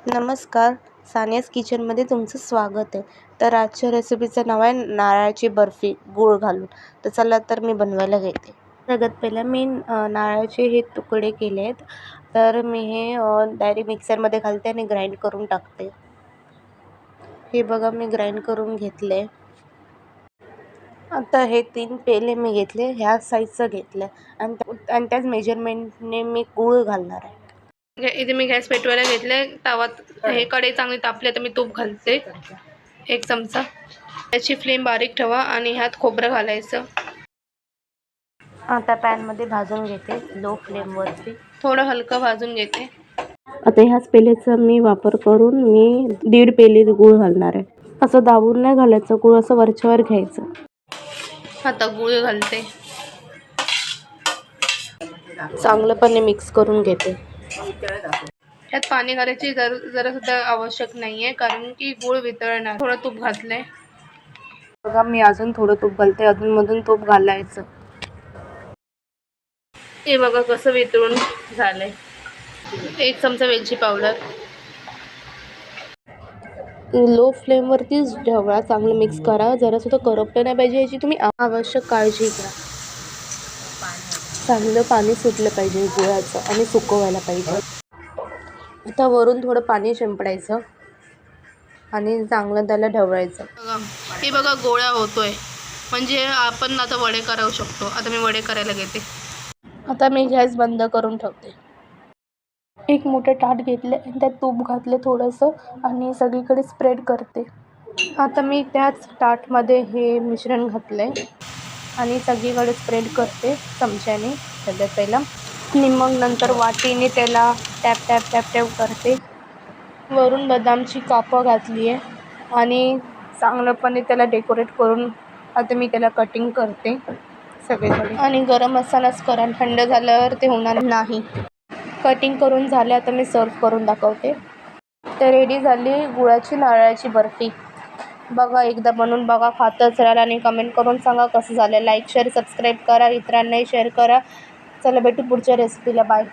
नमस्कार, सानियाज किचनमध्ये तुमचं स्वागत आहे. तर आजच्या रेसिपीचं नाव आहे नारळाची बर्फी गूळ घालून. तर चला तर मी बनवायला घेते. सगळ्यात पहिलं मी नारळाचे हे तुकडे केले आहेत. तर मी हे डायरेक्ट मिक्सरमध्ये घालते आणि ग्राइंड करून टाकते. हे बघा मी ग्राइंड करून घेतले. आता हे 3 पेले मी घेतले, ह्या साईजचं घेतलं आणि त्याच मेजरमेंटने मी गूळ घालणार आहे. इथे मी गॅस पेटवायला घेतले. तावात हे कढई चांगली तापली तर मी तूप घालते 1 चमचा. त्याची फ्लेम बारीक ठेवा आणि ह्यात खोबरं घालायचं. आता पॅनमध्ये भाजून घेते लो फ्लेमवरती. थोडं हलकं भाजून घेते. आता ह्याच पेलेचा मी वापर करून मी 1.5 पेले गूळ घालणार आहे. असं दाबून नाही घालायचं, गूळ असं वरच्यावर घ्यायचं. आता गूळ घालते. चांगलंपणे मिक्स करून घेते. त्यात पाणी घालायची जरा सुद्धा आवश्यक नाहीये, कारण की गूळ वितळणार. थोडं तूप घातलंय. बघा मी अजून थोडं तूप घालते, अधूनमधून तूप घालायचं. हे बघा कसं वितळून झालंय. 1 चमचा वेलची पावडर. लो फ्लेमवरतीच ठेवा, चांगलं मिक्स करा. जरासुद्धा करपलं नाही पाहिजे, याची तुम्ही आवश्यक काळजी घ्या. चांगलं पाणी सुटलं पाहिजे गुळाचं आणि सुकवायला पाहिजे. आता वरून थोडं पाणी शिंपडायचं आणि चांगलं त्याला ढवळायचं. हे बघा गोळा होतोय, म्हणजे आपण आता वडे करू शकतो. आता मी वडे करायला घेते. आता मी गॅस बंद करून ठेवते. एक मोठं ताट घेतलं आणि त्यात तूप घातलं थोडंसं आणि सगळीकडे स्प्रेड करते. आता मी त्याच ताटमध्ये हे मिश्रण घातलंय आणि सगळीकडे स्प्रेड करते चमच्याने सगळ्यात पहिला. आणि मग नंतर वाटीने त्याला टॅप टॅप टॅप टॅप करते. वरून बदामची कापं घातली आहे आणि चांगलंपणे त्याला डेकोरेट करून आता मी त्याला कटिंग करते सगळीकडे. आणि गरम मसालाच करा, थंड झाल्यावर ते होणार नाही. कटिंग करून झालं, आता मी सर्व करून दाखवते. तर रेडी झाली गुळाची नारळाची बर्फी. बघा एकदा बनवून बघा, खातच राहाल आणि कमेंट करून सांगा कसं झालं. लाईक शेअर सबस्क्राईब करा, इतरांनाही शेअर करा. चला भेटू पुढच्या रेसिपीला. बाय.